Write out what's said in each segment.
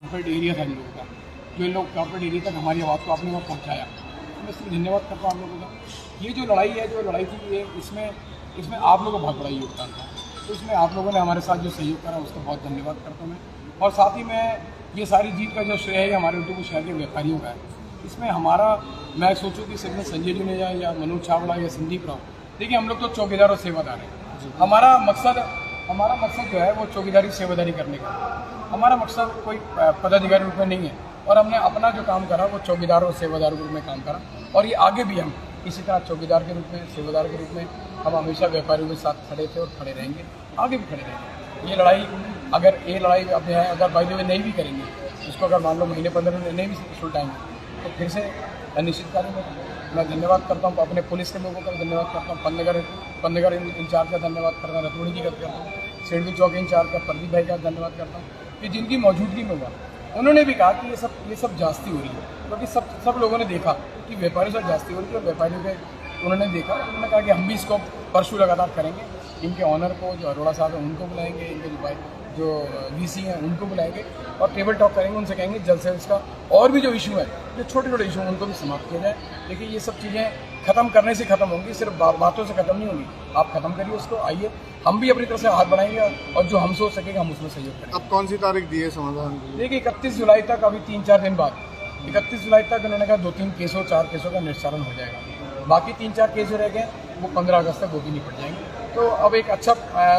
Corporate area था इन लोगों का, जो इन लोग कॉर्पोरेट एरिया तक हमारी आवाज़ को आपने वहाँ पहुँचाया, मैं इसलिए धन्यवाद करता हूँ आप लोगों का। ये जो लड़ाई थी ये इसमें आप लोगों का बहुत बड़ा योगदान था, तो इसमें आप लोगों ने हमारे साथ जो सहयोग करा उसका बहुत धन्यवाद करता हूँ मैं। और साथ ही मैं ये सारी जीत का जो श्रेय है हमारे उद्योग शहर के व्यापारियों का है। इसमें हमारा मैं सोचूं कि सिर्फ संजय जी ने या मनोज छावड़ा या संदीप राव, देखिए हम लोग तो चौकीदार और सेवादार हैं। हमारा मकसद जो है वो चौकीदारी सेवादारी करने का, हमारा मकसद कोई पदाधिकारी रूप में नहीं है। और हमने अपना जो काम करा वो चौकीदार और सेवादार के रूप में काम करा, और ये आगे भी हम इसी तरह चौकीदार के रूप में, सेवादार के रूप में हम हमेशा व्यापारियों के साथ खड़े थे और खड़े रहेंगे, आगे भी खड़े रहेंगे। ये लड़ाई अब है, अगर बाई द वे नहीं भी करेंगे, इसको अगर मान लो महीने 15 दिन नहीं भी सुलटाएंगे तो फिर से अनिश्चितकालीन में मैं धन्यवाद करता हूँ अपने पुलिस के लोगों का धन्यवाद करता हूँ, पन्नगर इंचार्ज का धन्यवाद करता हूँ, रतौड़ी जी का करता हूँ, सिडवी चौक इंचार्ज का प्रदीप भाई का धन्यवाद करता हूँ कि जिनकी मौजूदगी में हुआ। उन्होंने भी कहा कि ये सब जास्ती हो रही है, क्योंकि सब लोगों ने देखा कि व्यापारियों से जास्ती हो रही है। व्यापारियों के उन्होंने देखा, उन्होंने कहा कि हम भी इसको परसू लगातार करेंगे। इनके ऑनर को जो अरोड़ा साहब हैं उनको बुलाएंगे, इनके जो वीसी हैं उनको बुलाएंगे और टेबल टॉक करेंगे, उनसे कहेंगे जल्द से इसका और भी जो इशू है, जो छोटे इशू हैं उनको भी समाप्त किया जाए। देखिए ये सब चीज़ें खत्म करने से खत्म होंगी, सिर्फ बातों से खत्म नहीं होंगी। आप खत्म करिए उसको, आइए हम भी अपनी तरफ से हाथ बढ़ाएंगे और जो हम सोच सकेंगे हम उसमें सहयोग करेंगे। अब कौन सी तारीख दी है समाधान? देखिए 31 जुलाई तक, अभी 3-4 दिन बाद 31 जुलाई तक उन्होंने कहा 2-3 4 केसों का निस्तारण हो जाएगा। बाकी 3-4 केस रह गए वो 15 अगस्त तक वो भी निपट जाएंगे। तो अब एक अच्छा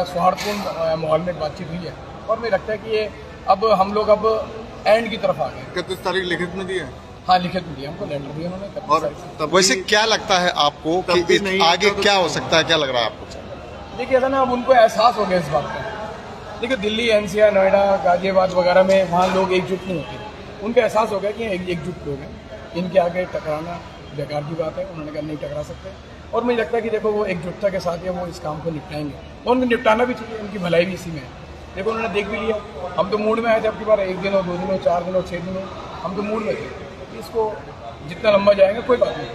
सौहार्दपूर्ण माहौल में बातचीत हुई है और मुझे लगता है कि ये अब हम लोग अब एंड की तरफ आ गए। 31 तारीख लिखित में दी है? हाँ, लिखित में दिया, हमको लेटर दिया उन्होंने। और तब वैसे क्या लगता है आपको कि आगे क्या हो सकता है, क्या लग रहा है आपको? देखिए ऐसा ना, अब उनको एहसास हो गया इस बात का। देखिए दिल्ली, एनसीआर, नोएडा, गाजियाबाद वगैरह में वहाँ लोग एकजुट नहीं होते। उनको एहसास हो गया कि एकजुट लोग हैं, इनके आगे टकराना बेकार की बात है। उन्होंने कहा नहीं टकरा सकते, और मुझे लगता है कि देखो वो एकजुटता के साथ वो इस काम को निपटाएंगे और उनको निपटाना भी चाहिए, उनकी भलाई भी इसी में है। देखो उन्होंने देख भी लिया, हम तो मूड में आए थे अब की बार, 1 दिन हो, 2 दिन हो, 4 दिन हो, 6 दिन हो, हम तो मूड में थे इसको जितना लंबा जाएगा कोई बात नहीं,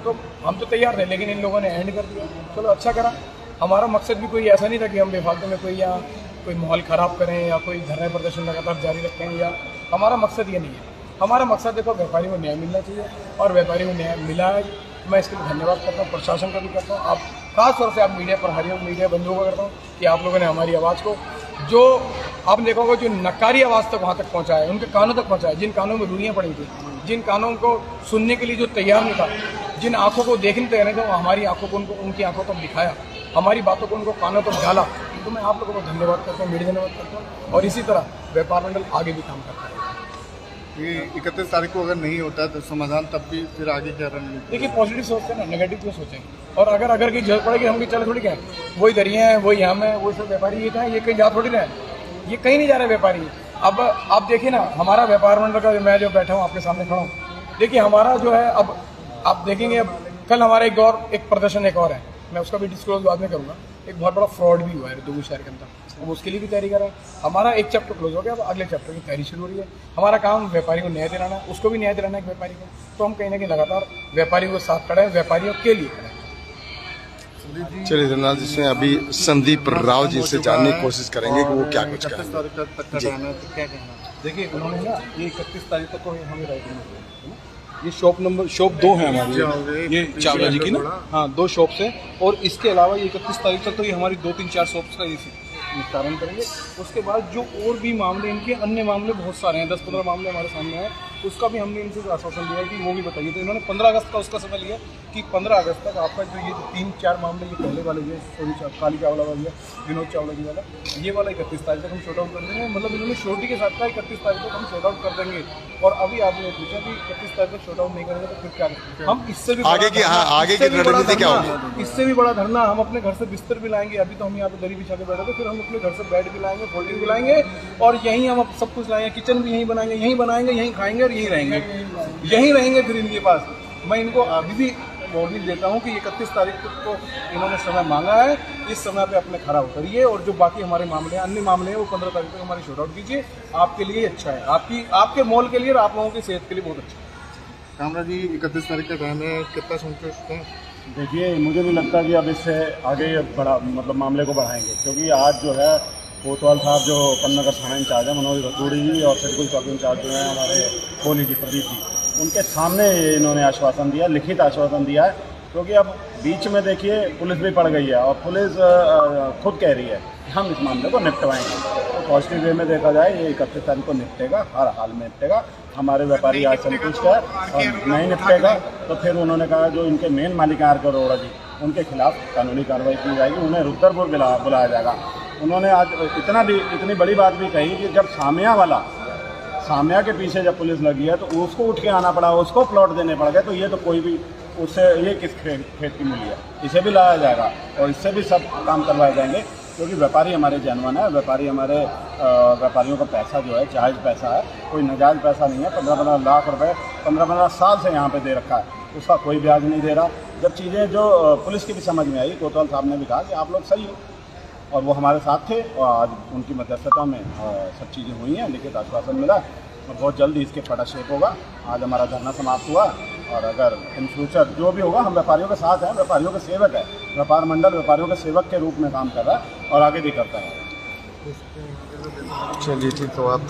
तो हम तो तैयार थे। लेकिन इन लोगों ने एंड कर दिया, चलो अच्छा करा। हमारा मकसद भी कोई ऐसा नहीं था कि हम बेफालतू में कोई माहौल ख़राब करें या कोई धरना प्रदर्शन लगातार जारी रखें, या हमारा मकसद ये नहीं है। हमारा मकसद देखो व्यापारी को न्याय मिलना चाहिए और व्यापारी को न्याय मिला है। मैं इसके लिए धन्यवाद करता हूँ, प्रशासन का भी करता हूँ, आप खास तौर से आप मीडिया पर, हरिओम मीडिया बंधुओं का करता हूँ कि आप लोगों ने हमारी आवाज़ को, जो आपने देखोगे जो नकारी आवाज़ तक वहाँ तक पहुँचाया, उनके कानों तक पहुँचाया, जिन कानों में रूढ़ियाँ पड़ी थी, जिन कानों को सुनने के लिए जो तैयार नहीं था, जिन आँखों को देखने तैयार नहीं था, हमारी आँखों को उनकी आँखों तक दिखाया, हमारी बातों को उनको कानों तक डाला। तो मैं आप लोगों को धन्यवाद करता हूँ, मीडिया धन्यवाद करता हूँ, और इसी तरह व्यापार मंडल आगे भी काम करता है। ये 31 तारीख को अगर नहीं होता तो समाधान, तब भी फिर आगे क्या रणनीति? देखिए पॉजिटिव सोचते हैं ना, नेगेटिव क्यों सोचेंगे? और अगर की जरूरत पड़ेगी हम भी चले थोड़ी क्या, वही दरिया है, वही हम है, वही सब व्यापारी ये कहाँ, ये कहीं जा थोड़ी रहा है, ये कहीं नहीं जा रहे व्यापारी। अब आप देखिए ना, हमारा व्यापार मंडल का मैं जो बैठा हूँ आपके सामने खड़ा हूँ, देखिए हमारा जो है, अब आप देखेंगे, अब कल हमारा एक प्रदर्शन एक और है, मैं उसका भी डिस्क्लोज बाद में करूँगा। एक बहुत बड़ा फ्रॉड भी हुआ है दुगु शहर के अंदर, अब उसके लिए भी तैयारी कर रहे हैं। हमारा एक चैप्टर क्लोज हो गया, अब अगले चैप्टर की तैयारी शुरू हो रही है। हमारा काम व्यापारी को न्याय दिलाना है, उसको भी न्याय दिलाना है व्यापारी को, तो हम कहीं ना कहीं लगातार व्यापारियों के साथ खड़े हैं, व्यापारियों के लिए खड़े हैं। चलिए धन्यवाद। जिसमें अभी संदीप राव जी से जानने की कोशिश करेंगे कि वो क्या कुछ करेंगे। देखिए उन्होंने ना ये 31 तारीख तक को हमें राइटिंग में, ये शॉप 2 है हमारी, ये चावला जी की ना, हाँ 2 शॉप्स हैं, और इसके अलावा ये 31 तारीख तक तो ये हमारी 2-3-4 शॉप्स का ये निस्तारण करेंगे। उसके बाद जो और भी मामले, इनके अन्य मामले बहुत सारे हैं, 10-15 मामले हमारे सामने हैं, उसका भी हमने इनसे आश्वासन दिया कि वो भी बताइए। तो इन्होंने 15 अगस्त का उसका समय लिया कि 15 अगस्त तक आपका जो ये 3-4 मामले ये पहले वाले, ये काली चावला वाला, विनोद चावला जी वाला, ये वाला 31 तारीख तक हम शॉर्ट आउट कर देंगे। मतलब इन्होंने श्योरिटी के साथ कहा 31 तारीख तक हम शॉर्ट आउट कर देंगे। और अभी आपने पूछा कि 31 तारीख तक शॉर्ट आउट नहीं करेंगे तो फिर क्या करेंगे? हम इससे भी आगे की रणनीति क्या होगी? इससे भी बड़ा धरना हम अपने घर से बिस्तर भी लाएंगे। अभी तो हम यहाँ पे दरी बिछा के बैठे थे, फिर हम अपने घर से बेड भी लाएंगे, फोल्डिंग भी लाएंगे, और यहीं हम सब कुछ लाएंगे, किचन भी यहीं बनाएंगे, यहीं खाएंगे और यहीं रहेंगे फिर इनके पास। मैं इनको अभी भी वार्निंग देता हूं कि 31 तारीख को इन्होंने समय मांगा है, इस समय पे अपने खड़ा उतरिए, और जो बाकी हमारे मामले हैं, अन्य मामले हैं, वो 15 तारीख तक हमारी शॉर्ट आउट कीजिए। आपके लिए अच्छा है, आपके मॉल के लिए और आप लोगों की सेहत के लिए बहुत अच्छा है। कामरा जी 31 तारीख का टाइम है, कितना संतुष्ट हैं? देखिए मुझे नहीं लगता कि अब इससे आगे बड़ा मामले को बढ़ाएंगे, क्योंकि आज जो है कोतवाल साहब जो पन्नगर थाना इंचार्ज है मनोज रतूड़ी जी और सिडकुल चौकी इंचार्ज जो है हमारे कोहली जी प्रदीप जी, उनके सामने इन्होंने आश्वासन दिया, लिखित आश्वासन दिया है। क्योंकि अब बीच में देखिए पुलिस भी पड़ गई है और पुलिस खुद कह रही है कि हम इस मामले को निपटवाएंगे। तो पॉजिटिव वे में देखा जाए ये 31 तारीख को निपटेगा, हर हाल में निपटेगा। हमारे व्यापारी आज संतुष्ट है और नहीं निपटेगा तो फिर उन्होंने कहा जो इनके मेन मालिक हैं आर.के. अरोड़ा जी, उनके खिलाफ कानूनी कार्रवाई की जाएगी, उन्हें रुद्रपुर बुलाया जाएगा। उन्होंने आज इतनी बड़ी बात भी कही कि जब सामिया के पीछे जब पुलिस लगी है तो उसको उठ के आना पड़ा, उसको प्लॉट देने पड़ गए, तो ये तो कोई भी उससे ये किस खेत की मूली है, इसे भी लाया जाएगा और इससे भी सब काम करवाए जाएंगे। क्योंकि व्यापारी हमारे जेन्युइन है, व्यापारी हमारे व्यापारियों का पैसा जो है जायज़ पैसा है, कोई नाजायज़ पैसा नहीं है। 15-15 लाख रुपए 15-15 साल से यहाँ पे दे रखा है, उसका कोई ब्याज नहीं दे रहा। जब चीज़ें जो पुलिस की भी समझ में आई, कोतवाल साहब ने भी कहा कि आप लोग सही हो, और वो हमारे साथ थे और आज उनकी मध्यस्थता में सब चीज़ें हुई हैं, लिखित आश्वासन मिला और बहुत जल्दी इसके फटाशेप होगा। आज हमारा धरना समाप्त हुआ और अगर इन फ्यूचर जो भी होगा हम व्यापारियों के साथ हैं, व्यापारियों के सेवक है, व्यापार मंडल व्यापारियों के सेवक के रूप में काम कर रहा है और आगे भी करता है। चलिए ठीक, तो आप